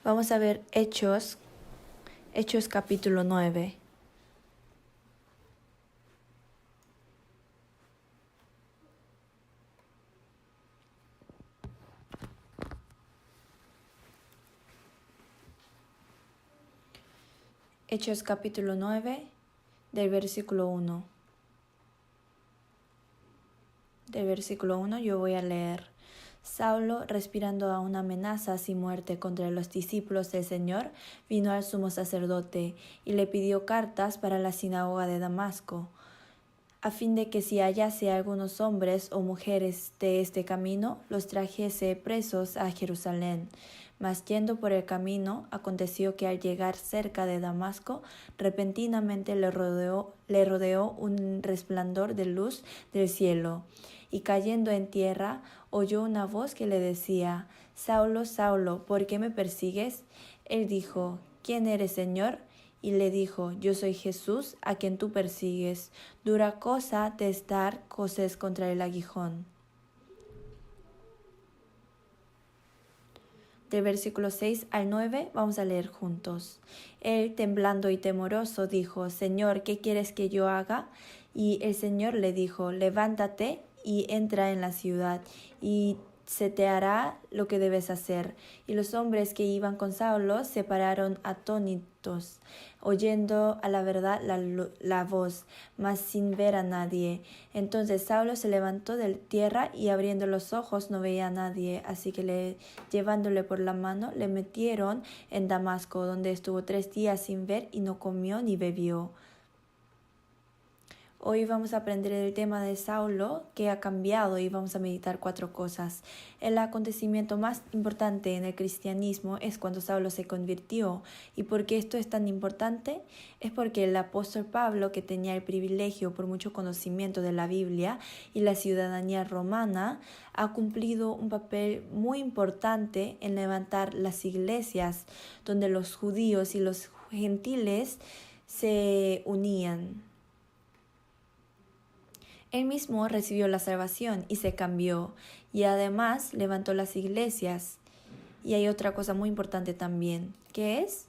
Vamos a ver Hechos capítulo 9. Hechos capítulo 9, del versículo 1. Del versículo 1 yo voy a leer. Saulo, respirando aún amenazas y muerte contra los discípulos del Señor, vino al sumo sacerdote y le pidió cartas para la sinagoga de Damasco, a fin de que si hallase algunos hombres o mujeres de este camino, los trajese presos a Jerusalén. Mas yendo por el camino, aconteció que al llegar cerca de Damasco, repentinamente le rodeó un resplandor de luz del cielo, y cayendo en tierra, oyó una voz que le decía: Saulo, Saulo, ¿por qué me persigues? Él dijo: ¿Quién eres, Señor? Y le dijo: Yo soy Jesús, a quien tú persigues. Dura cosa te estar coces contra el aguijón. Del versículo 6 al 9 vamos a leer juntos. Él, temblando y temoroso, dijo: Señor, ¿qué quieres que yo haga? Y el Señor le dijo: Levántate y entra en la ciudad, y se te hará lo que debes hacer. Y los hombres que iban con Saulo se pararon atónitos, oyendo a la verdad la voz, mas sin ver a nadie. Entonces Saulo se levantó de tierra y abriendo los ojos no veía a nadie, así que llevándole por la mano le metieron en Damasco, donde estuvo 3 días sin ver y no comió ni bebió. Hoy vamos a aprender el tema de Saulo, que ha cambiado, y vamos a meditar 4 cosas. El acontecimiento más importante en el cristianismo es cuando Saulo se convirtió. ¿Y por qué esto es tan importante? Es porque el apóstol Pablo, que tenía el privilegio por mucho conocimiento de la Biblia y la ciudadanía romana, ha cumplido un papel muy importante en levantar las iglesias, donde los judíos y los gentiles se unían. Él mismo recibió la salvación y se cambió, y además levantó las iglesias. Y hay otra cosa muy importante también, que es: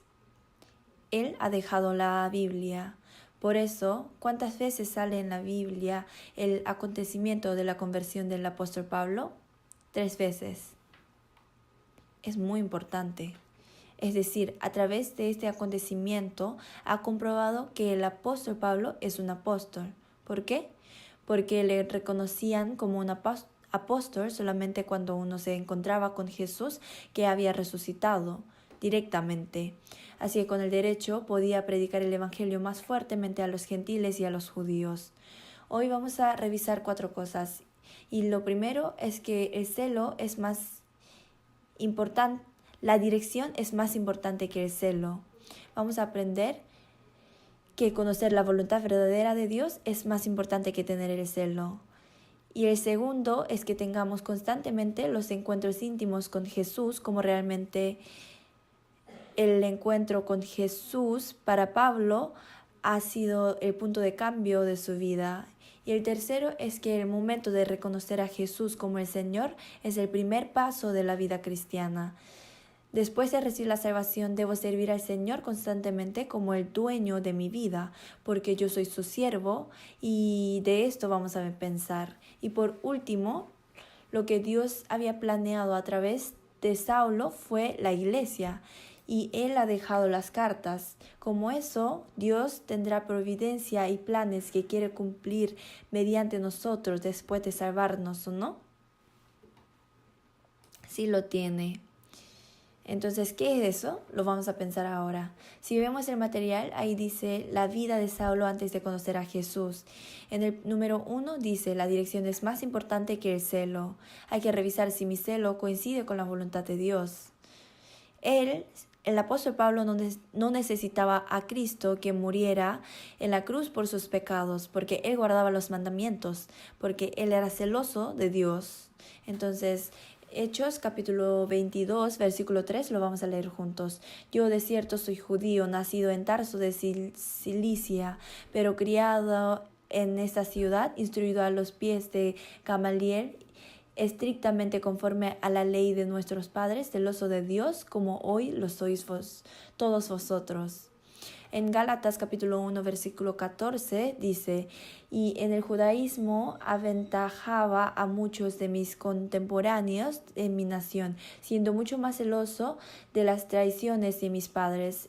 Él ha dejado la Biblia. Por eso, ¿cuántas veces sale en la Biblia el acontecimiento de la conversión del apóstol Pablo? 3 veces. Es muy importante. Es decir, a través de este acontecimiento ha comprobado que el apóstol Pablo es un apóstol. ¿Por qué? Porque le reconocían como un apóstol solamente cuando uno se encontraba con Jesús, que había resucitado directamente. Así que con el derecho podía predicar el evangelio más fuertemente a los gentiles y a los judíos. Hoy vamos a revisar 4 cosas. Y lo primero es que el celo es más importante, la dirección es más importante que el celo. Vamos a aprender que conocer la voluntad verdadera de Dios es más importante que tener el celo. Y el segundo es que tengamos constantemente los encuentros íntimos con Jesús, como realmente el encuentro con Jesús para Pablo ha sido el punto de cambio de su vida. Y el tercero es que el momento de reconocer a Jesús como el Señor es el primer paso de la vida cristiana. Después de recibir la salvación, debo servir al Señor constantemente como el dueño de mi vida, porque yo soy su siervo, y de esto vamos a pensar. Y por último, lo que Dios había planeado a través de Saulo fue la iglesia, y Él ha dejado las cartas. Como eso, Dios tendrá providencia y planes que quiere cumplir mediante nosotros después de salvarnos, ¿o no? Sí lo tiene. Entonces, ¿qué es eso? Lo vamos a pensar ahora. Si vemos el material, ahí dice la vida de Saulo antes de conocer a Jesús. En el número 1 dice: la dirección es más importante que el celo. Hay que revisar si mi celo coincide con la voluntad de Dios. El apóstol Pablo no necesitaba a Cristo que muriera en la cruz por sus pecados, porque él guardaba los mandamientos, porque él era celoso de Dios. Entonces, Hechos capítulo 22, versículo 3, lo vamos a leer juntos. Yo de cierto soy judío, nacido en Tarso de Cilicia, pero criado en esta ciudad, instruido a los pies de Gamaliel, estrictamente conforme a la ley de nuestros padres, celoso de Dios, como hoy lo sois todos vosotros. En Gálatas capítulo 1 versículo 14 dice: y en el judaísmo aventajaba a muchos de mis contemporáneos en mi nación, siendo mucho más celoso de las traiciones de mis padres.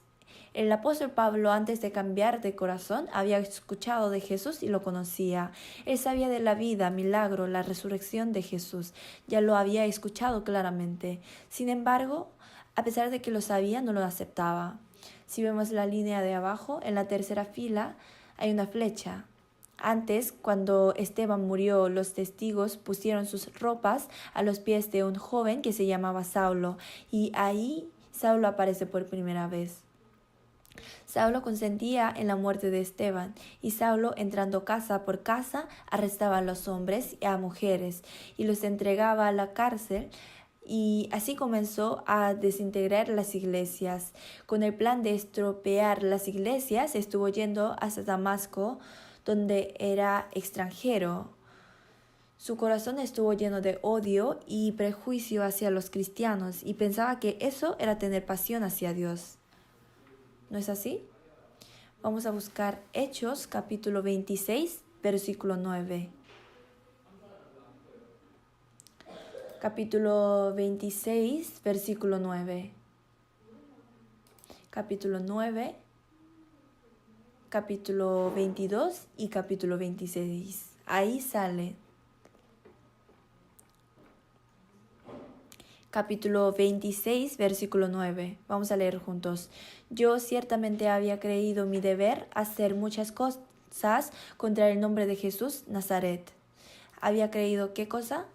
El apóstol Pablo, antes de cambiar de corazón, había escuchado de Jesús y lo conocía. Él sabía de la vida, milagro, la resurrección de Jesús. Ya lo había escuchado claramente. Sin embargo, a pesar de que lo sabía, no lo aceptaba. Si vemos la línea de abajo, en la tercera fila hay una flecha. Antes, cuando Esteban murió, los testigos pusieron sus ropas a los pies de un joven que se llamaba Saulo, y ahí Saulo aparece por primera vez. Saulo consentía en la muerte de Esteban, y Saulo, entrando casa por casa, arrestaba a los hombres y a mujeres, y los entregaba a la cárcel, y así comenzó a desintegrar las iglesias. Con el plan de estropear las iglesias, estuvo yendo hasta Damasco, donde era extranjero. Su corazón estuvo lleno de odio y prejuicio hacia los cristianos, y pensaba que eso era tener pasión hacia Dios. ¿No es así? Vamos a buscar Hechos, capítulo 26, versículo 9. Capítulo 26, versículo 9. Capítulo 9, capítulo 22 y capítulo 26. Ahí sale. Capítulo 26, versículo 9. Vamos a leer juntos. Yo ciertamente había creído mi deber hacer muchas cosas contra el nombre de Jesús Nazaret. ¿Había creído qué cosa?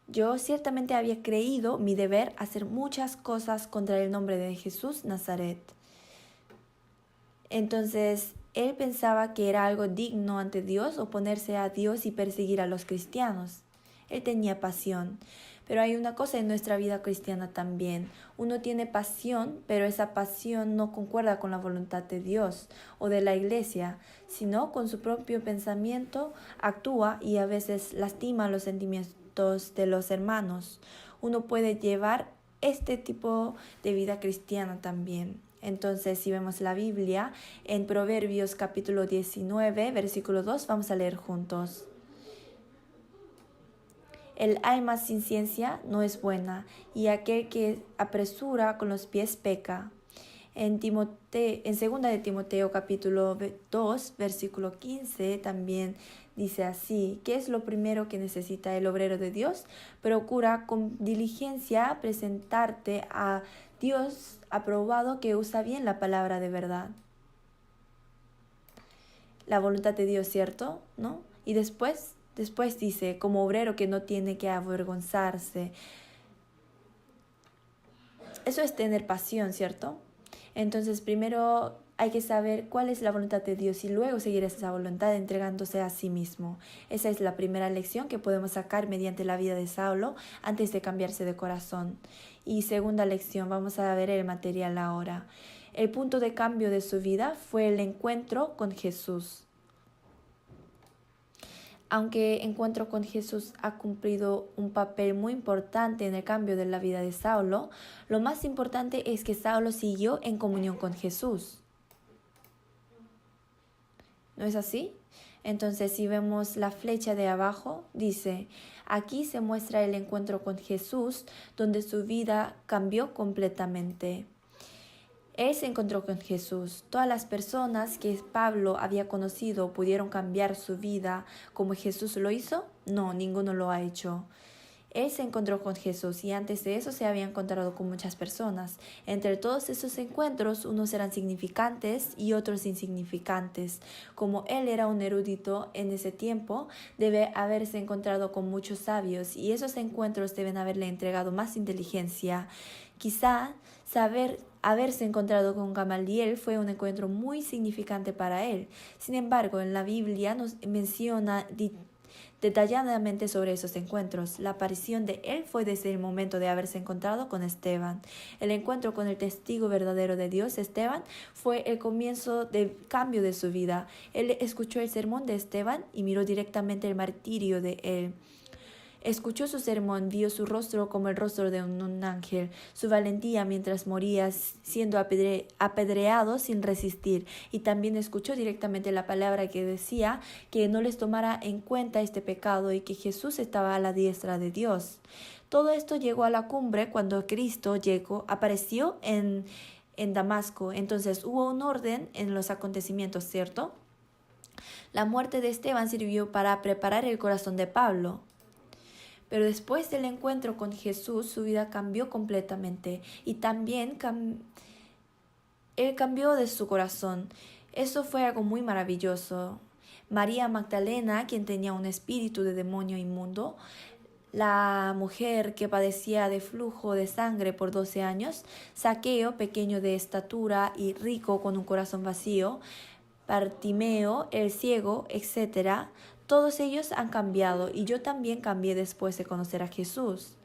Yo ciertamente había creído mi deber hacer muchas cosas contra el nombre de Jesús Nazaret. Entonces, él pensaba que era algo digno ante Dios oponerse a Dios y perseguir a los cristianos. Él tenía pasión. Pero hay una cosa en nuestra vida cristiana también. Uno tiene pasión, pero esa pasión no concuerda con la voluntad de Dios o de la iglesia, sino con su propio pensamiento actúa y a veces lastima los sentimientos de los hermanos. Uno puede llevar este tipo de vida cristiana también. Entonces, si vemos la Biblia, en Proverbios capítulo 19, versículo 2, vamos a leer juntos. El alma sin ciencia no es buena, y aquel que apresura con los pies peca. En 2 de Timoteo capítulo 2, versículo 15 también dice así: ¿qué es lo primero que necesita el obrero de Dios? Procura con diligencia presentarte a Dios aprobado, que usa bien la palabra de verdad. La voluntad de Dios, ¿cierto? ¿No? Y después dice, como obrero que no tiene que avergonzarse. Eso es tener pasión, ¿cierto? Entonces, primero hay que saber cuál es la voluntad de Dios y luego seguir esa voluntad entregándose a sí mismo. Esa es la primera lección que podemos sacar mediante la vida de Saulo antes de cambiarse de corazón. Y segunda lección, vamos a ver el material ahora. El punto de cambio de su vida fue el encuentro con Jesús. Aunque el encuentro con Jesús ha cumplido un papel muy importante en el cambio de la vida de Saulo, lo más importante es que Saulo siguió en comunión con Jesús. ¿No es así? Entonces, si vemos la flecha de abajo, dice, aquí se muestra el encuentro con Jesús, donde su vida cambió completamente. Él se encontró con Jesús. Todas las personas que Pablo había conocido pudieron cambiar su vida como Jesús lo hizo. No, ninguno lo ha hecho. Él se encontró con Jesús y antes de eso se había encontrado con muchas personas. Entre todos esos encuentros, unos eran significantes y otros insignificantes. Como él era un erudito en ese tiempo, debe haberse encontrado con muchos sabios y esos encuentros deben haberle entregado más inteligencia. Quizá haberse encontrado con Gamaliel fue un encuentro muy significante para él. Sin embargo, en la Biblia nos menciona detalladamente sobre esos encuentros. La aparición de él fue desde el momento de haberse encontrado con Esteban. El encuentro con el testigo verdadero de Dios, Esteban, fue el comienzo del cambio de su vida. Él escuchó el sermón de Esteban y miró directamente el martirio de él. Escuchó su sermón, vio su rostro como el rostro de un ángel, su valentía mientras moría siendo apedreado sin resistir, y también escuchó directamente la palabra que decía que no les tomara en cuenta este pecado y que Jesús estaba a la diestra de Dios. Todo esto llegó a la cumbre cuando Cristo apareció en Damasco. Entonces hubo un orden en los acontecimientos, ¿cierto? La muerte de Esteban sirvió para preparar el corazón de Pablo. Pero después del encuentro con Jesús, su vida cambió completamente y también él cambió de su corazón. Eso fue algo muy maravilloso. María Magdalena, quien tenía un espíritu de demonio inmundo, la mujer que padecía de flujo de sangre por 12 años, Zaqueo, pequeño de estatura y rico con un corazón vacío, Bartimeo, el ciego, etc., todos ellos han cambiado y yo también cambié después de conocer a Jesús.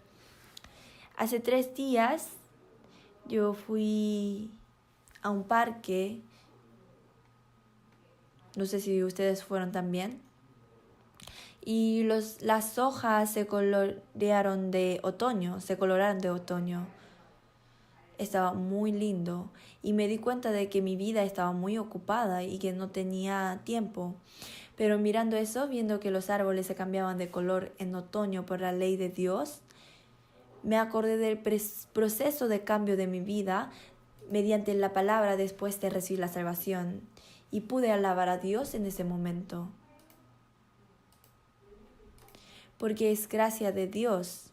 Hace 3 días yo fui a un parque, no sé si ustedes fueron también, y las hojas se coloraron de otoño. Estaba muy lindo y me di cuenta de que mi vida estaba muy ocupada y que no tenía tiempo. Pero mirando eso, viendo que los árboles se cambiaban de color en otoño por la ley de Dios, me acordé del proceso de cambio de mi vida mediante la palabra después de recibir la salvación, y pude alabar a Dios en ese momento. Porque es gracia de Dios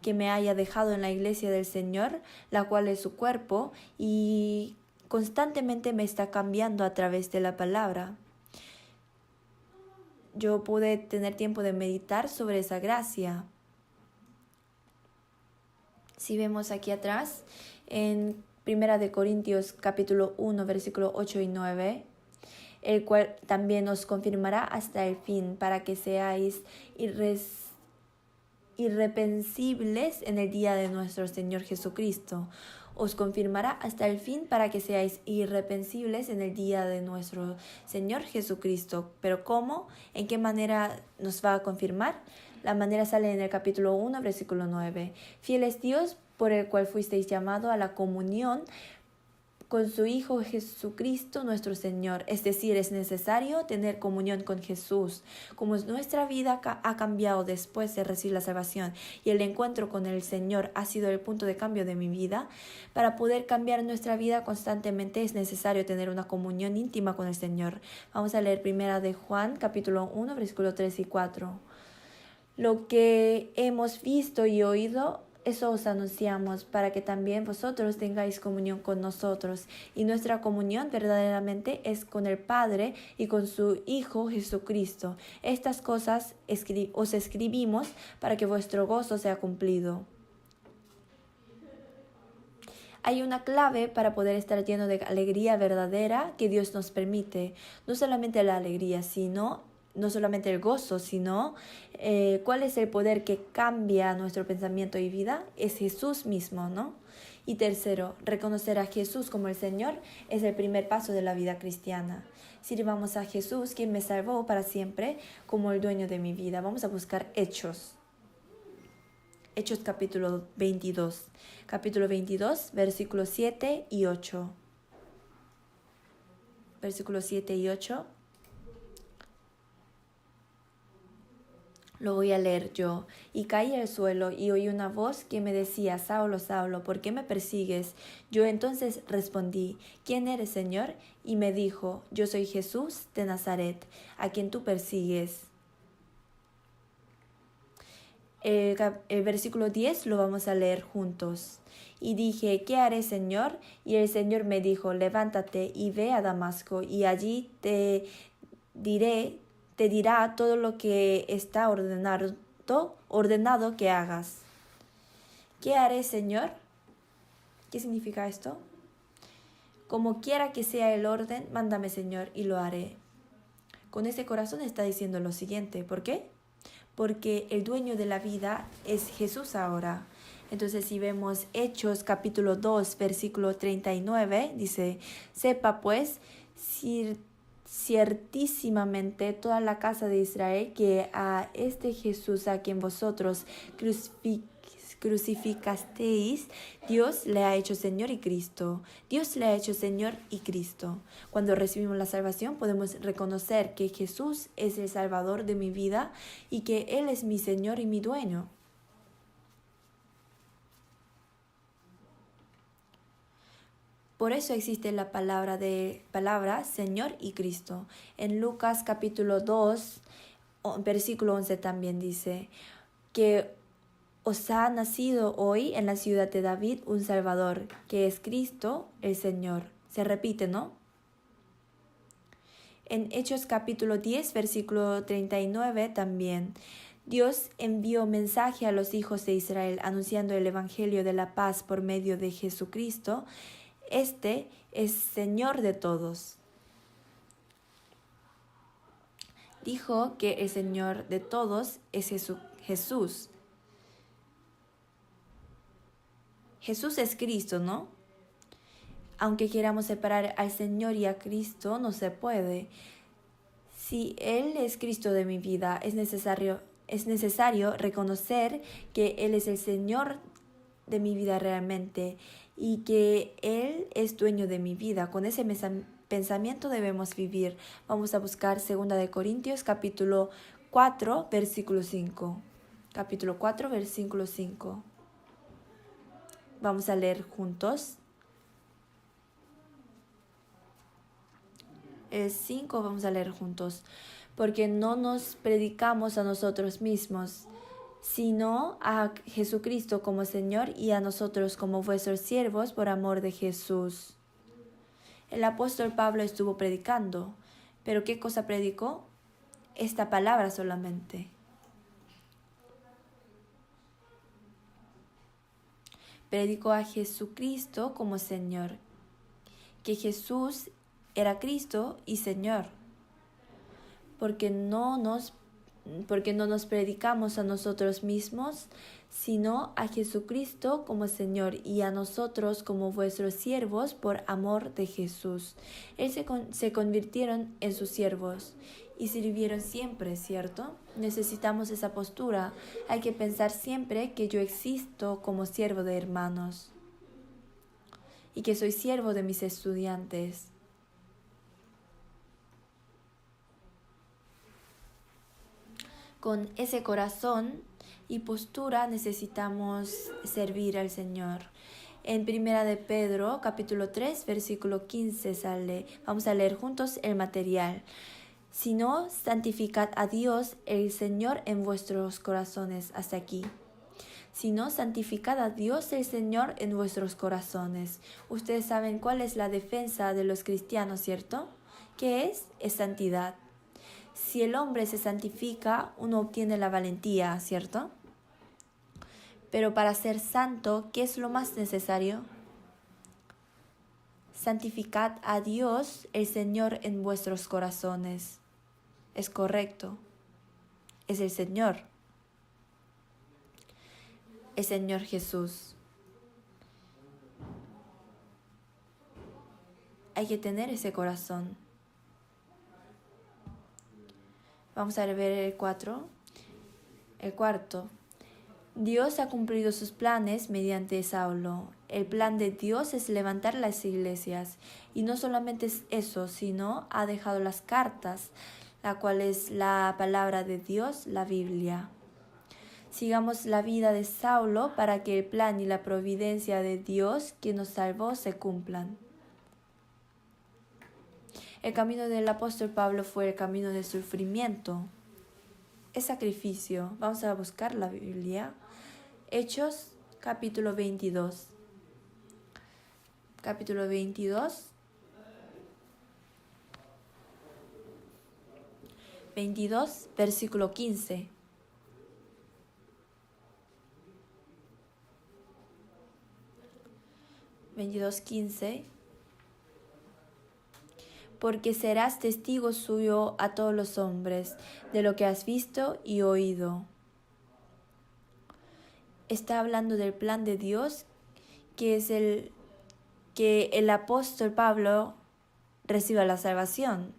que me haya dejado en la iglesia del Señor, la cual es su cuerpo, y constantemente me está cambiando a través de la palabra. Yo pude tener tiempo de meditar sobre esa gracia. Si vemos aquí atrás, en 1 Corintios capítulo 1, versículo 8 y 9, el cual también os confirmará hasta el fin, para que seáis irreprensibles en el día de nuestro Señor Jesucristo. Os confirmará hasta el fin para que seáis irreprensibles en el día de nuestro Señor Jesucristo. ¿Pero cómo? ¿En qué manera nos va a confirmar? La manera sale en el capítulo 1, versículo 9. Fiel es Dios, por el cual fuisteis llamados a la comunión con su Hijo Jesucristo nuestro Señor. Es decir, es necesario tener comunión con Jesús. Como nuestra vida ha cambiado después de recibir la salvación y el encuentro con el Señor ha sido el punto de cambio de mi vida, para poder cambiar nuestra vida constantemente es necesario tener una comunión íntima con el Señor. Vamos a leer 1 de Juan, capítulo 1, versículos 3 y 4. Lo que hemos visto y oído, eso os anunciamos, para que también vosotros tengáis comunión con nosotros. Y nuestra comunión verdaderamente es con el Padre y con su Hijo Jesucristo. Estas cosas os escribimos para que vuestro gozo sea cumplido. Hay una clave para poder estar lleno de alegría verdadera que Dios nos permite. No solamente la alegría, no solamente el gozo, sino cuál es el poder que cambia nuestro pensamiento y vida. Es Jesús mismo, ¿no? Y tercero, reconocer a Jesús como el Señor es el primer paso de la vida cristiana. Sirvamos a Jesús, quien me salvó para siempre, como el dueño de mi vida. Vamos a buscar Hechos. Hechos capítulo 22. Capítulo 22, versículos 7 y 8. Versículos 7 y 8. Lo voy a leer yo. Y caí al suelo y oí una voz que me decía: Saulo, Saulo, ¿por qué me persigues? Yo entonces respondí: ¿Quién eres, Señor? Y me dijo: Yo soy Jesús de Nazaret, a quien tú persigues. El versículo 10 lo vamos a leer juntos. Y dije: ¿Qué haré, Señor? Y el Señor me dijo: levántate y ve a Damasco, y allí te dirá todo lo que está ordenado que hagas. ¿Qué haré, Señor? ¿Qué significa esto? Como quiera que sea el orden, mándame, Señor, y lo haré. Con ese corazón está diciendo lo siguiente. ¿Por qué? porque el dueño de la vida es Jesús ahora. Entonces, si vemos Hechos capítulo 2, versículo 39, dice, sepa pues ciertísimamente toda la casa de Israel que a este Jesús a quien vosotros crucificasteis, Dios le ha hecho Señor y Cristo. Dios le ha hecho Señor y Cristo. Cuando recibimos la salvación podemos reconocer que Jesús es el Salvador de mi vida y que Él es mi Señor y mi dueño. Por eso existe la palabra Señor y Cristo. En Lucas capítulo 2, versículo 11 también dice que os ha nacido hoy en la ciudad de David un Salvador, que es Cristo el Señor. Se repite, ¿no? En Hechos capítulo 10, versículo 39 también. Dios envió mensaje a los hijos de Israel anunciando el Evangelio de la paz por medio de Jesucristo. Este es Señor de todos. Dijo que el Señor de todos es Jesús. Jesús es Cristo, ¿no? Aunque queramos separar al Señor y a Cristo, no se puede. Si Él es Cristo de mi vida, es necesario reconocer que Él es el Señor de mi vida realmente y que Él es dueño de mi vida. Con ese pensamiento debemos vivir. Vamos a buscar 2 Corintios capítulo 4, versículo 5. Capítulo 4, versículo 5. Vamos a leer juntos. El 5 vamos a leer juntos. Porque no nos predicamos a nosotros mismos, sino a Jesucristo como Señor y a nosotros como vuestros siervos por amor de Jesús. El apóstol Pablo estuvo predicando, pero ¿qué cosa predicó? Esta palabra solamente. Predicó a Jesucristo como Señor, que Jesús era Cristo y Señor, porque no nos predicamos a nosotros mismos, sino a Jesucristo como Señor y a nosotros como vuestros siervos por amor de Jesús. Él se convirtieron en sus siervos y sirvieron siempre, ¿cierto? Necesitamos esa postura. Hay que pensar siempre que yo existo como siervo de hermanos y que soy siervo de mis estudiantes. Con ese corazón y postura necesitamos servir al Señor. En 1 de Pedro, capítulo 3, versículo 15 sale. Vamos a leer juntos el material. Sino santificad a Dios el Señor en vuestros corazones. Hasta aquí. Sino santificad a Dios el Señor en vuestros corazones. Ustedes saben cuál es la defensa de los cristianos, ¿cierto? ¿Qué es? Es santidad. Si el hombre se santifica, uno obtiene la valentía, ¿cierto? Pero para ser santo, ¿qué es lo más necesario? Santificad a Dios, el Señor, en vuestros corazones. Es correcto. Es el Señor. El Señor Jesús. Hay que tener ese corazón. Vamos a ver el 4. El cuarto. Dios ha cumplido sus planes mediante Saulo. El plan de Dios es levantar las iglesias. Y no solamente es eso, sino ha dejado las cartas, la cual es la palabra de Dios, la Biblia. Sigamos la vida de Saulo para que el plan y la providencia de Dios, que nos salvó, se cumplan. El camino del apóstol Pablo fue el camino del sufrimiento. Es sacrificio. Vamos a buscar la Biblia. Hechos, capítulo 22. Capítulo 22. 22, versículo 15. porque serás testigo suyo a todos los hombres de lo que has visto y oído. Está hablando del plan de Dios, que es que el apóstol Pablo reciba la salvación.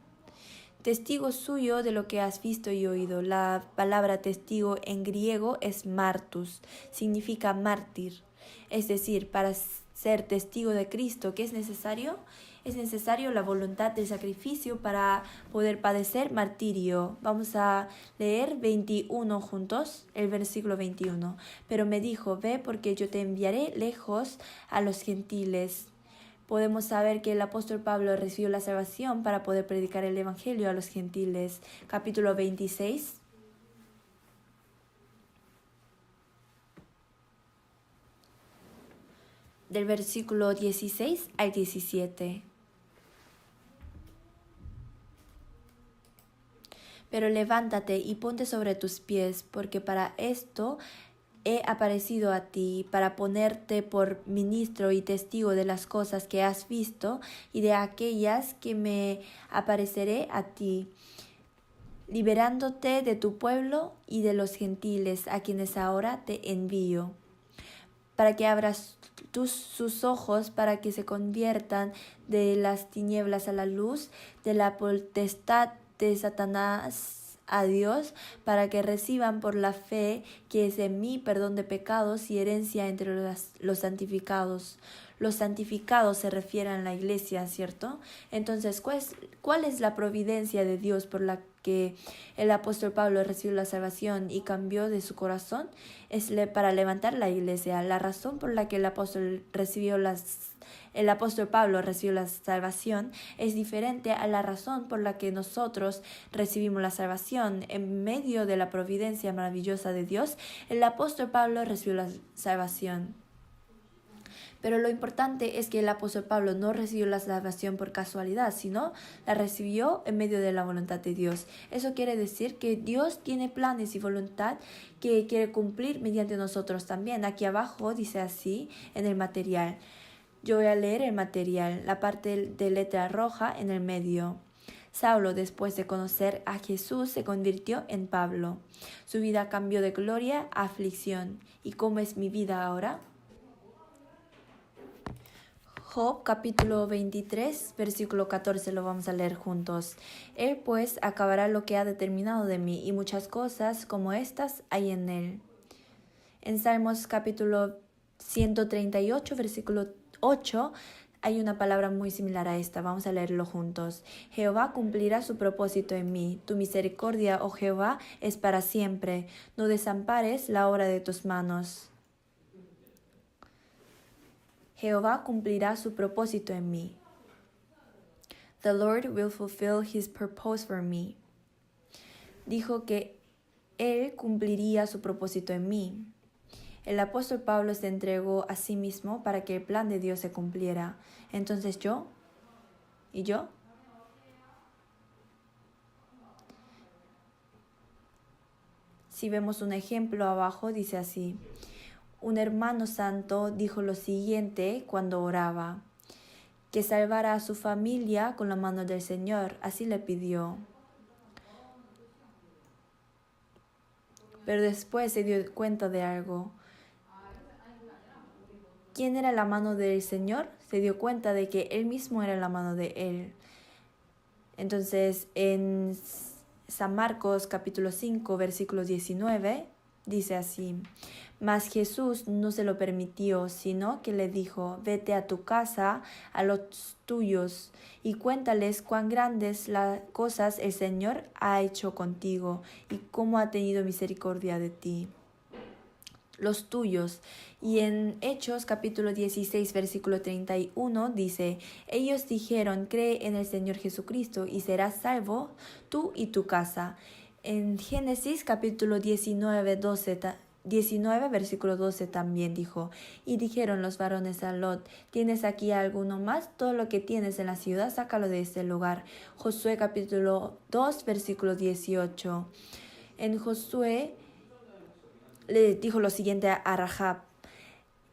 Testigo suyo de lo que has visto y oído. La palabra testigo en griego es martus, significa mártir. Es decir, para ser testigo de Cristo, ¿qué es necesario? Es necesario la voluntad del sacrificio para poder padecer martirio. Vamos a leer 21 juntos, el versículo 21. Pero me dijo, ve porque yo te enviaré lejos a los gentiles. Podemos saber que el apóstol Pablo recibió la salvación para poder predicar el evangelio a los gentiles. Capítulo 26. Del versículo 16 al 17. Pero levántate y ponte sobre tus pies, porque para esto he aparecido a ti, para ponerte por ministro y testigo de las cosas que has visto y de aquellas que me apareceré a ti, liberándote de tu pueblo y de los gentiles a quienes ahora te envío, para que abras sus ojos, para que se conviertan de las tinieblas a la luz, de la potestad de Satanás a Dios, para que reciban por la fe que es en mí perdón de pecados y herencia entre los santificados. Los santificados se refieren a la iglesia, ¿cierto? Entonces, ¿cuál es la providencia de Dios por la que el apóstol Pablo recibió la salvación y cambió de su corazón? Es para levantar la iglesia. La razón por la que el apóstol Pablo recibió la salvación es diferente a la razón por la que nosotros recibimos la salvación. En medio de la providencia maravillosa de Dios, el apóstol Pablo recibió la salvación. Pero lo importante es que el apóstol Pablo no recibió la salvación por casualidad, sino la recibió en medio de la voluntad de Dios. Eso quiere decir que Dios tiene planes y voluntad que quiere cumplir mediante nosotros también. Aquí abajo dice así en el material. Yo voy a leer el material, la parte de letra roja en el medio. Saulo, después de conocer a Jesús, se convirtió en Pablo. Su vida cambió de gloria a aflicción. ¿Y cómo es mi vida ahora? Job capítulo 23, versículo 14 lo vamos a leer juntos. Él pues acabará lo que ha determinado de mí, y muchas cosas como estas hay en él. En Salmos capítulo 138, versículo 8, hay una palabra muy similar a esta. Vamos a leerlo juntos. Jehová cumplirá su propósito en mí. Tu misericordia, oh Jehová, es para siempre. No desampares la obra de tus manos. Jehová cumplirá su propósito en mí. The Lord will fulfill his purpose for me. Dijo que él cumpliría su propósito en mí. El apóstol Pablo se entregó a sí mismo para que el plan de Dios se cumpliera. Entonces yo, ¿y yo? Si vemos un ejemplo abajo, dice así. Un hermano santo dijo lo siguiente cuando oraba, que salvara a su familia con la mano del Señor, así le pidió. Pero después se dio cuenta de algo. ¿Quién era la mano del Señor? Se dio cuenta de que él mismo era la mano de él. Entonces, en San Marcos capítulo 5, versículo 19, dice así. Mas Jesús no se lo permitió, sino que le dijo, vete a tu casa, a los tuyos, y cuéntales cuán grandes las cosas el Señor ha hecho contigo, y cómo ha tenido misericordia de ti. Los tuyos. Y en Hechos capítulo 16, versículo 31, dice, ellos dijeron, cree en el Señor Jesucristo, y serás salvo tú y tu casa. En Génesis capítulo 19, versículo 12 también dijo, y dijeron los varones a Lot, ¿tienes aquí alguno más? Todo lo que tienes en la ciudad, sácalo de este lugar. Josué capítulo 2, versículo 18. En Josué le dijo lo siguiente a Rahab,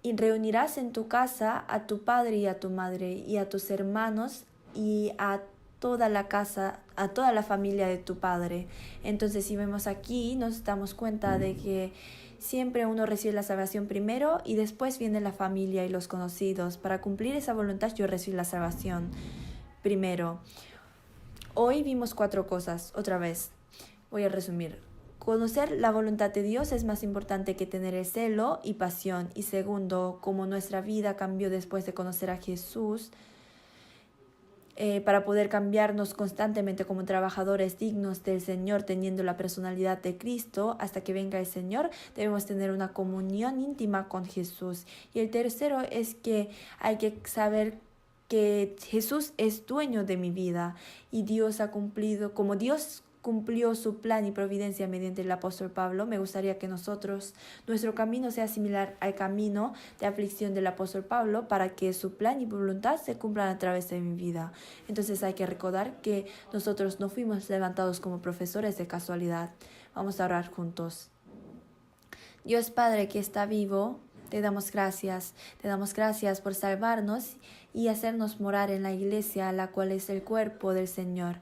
y reunirás en tu casa a tu padre y a tu madre, y a tus hermanos, y a toda la casa, a toda la familia de tu Padre. Entonces, si vemos aquí, nos damos cuenta de que siempre uno recibe la salvación primero y después viene la familia y los conocidos. Para cumplir esa voluntad yo recibí la salvación primero. Hoy vimos 4 cosas, otra vez. Voy a resumir. Conocer la voluntad de Dios es más importante que tener el celo y pasión. Y segundo, como nuestra vida cambió después de conocer a Jesús, para poder cambiarnos constantemente como trabajadores dignos del Señor, teniendo la personalidad de Cristo hasta que venga el Señor, debemos tener una comunión íntima con Jesús. Y el tercero es que hay que saber que Jesús es dueño de mi vida y Dios ha cumplido, como Dios cumplió su plan y providencia mediante el apóstol Pablo. Me gustaría que nuestro camino sea similar al camino de aflicción del apóstol Pablo para que su plan y voluntad se cumplan a través de mi vida. Entonces hay que recordar que nosotros no fuimos levantados como profesores de casualidad. Vamos a orar juntos. Dios Padre que está vivo, te damos gracias por salvarnos y hacernos morar en la iglesia, la cual es el cuerpo del Señor,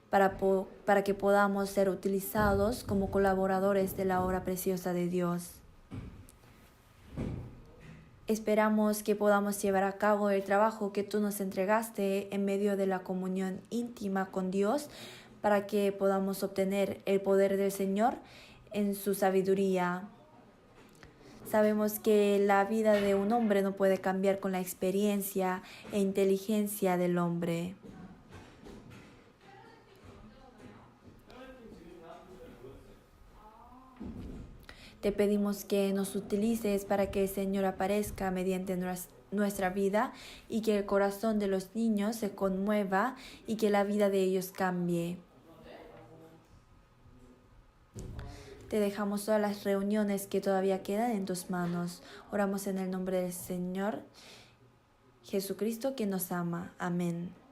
para que podamos ser utilizados como colaboradores de la obra preciosa de Dios. Esperamos que podamos llevar a cabo el trabajo que tú nos entregaste en medio de la comunión íntima con Dios, para que podamos obtener el poder del Señor en su sabiduría. Sabemos que la vida de un hombre no puede cambiar con la experiencia e inteligencia del hombre. Te pedimos que nos utilices para que el Señor aparezca mediante nuestra vida y que el corazón de los niños se conmueva y que la vida de ellos cambie. Te dejamos todas las reuniones que todavía quedan en tus manos. Oramos en el nombre del Señor Jesucristo, que nos ama. Amén.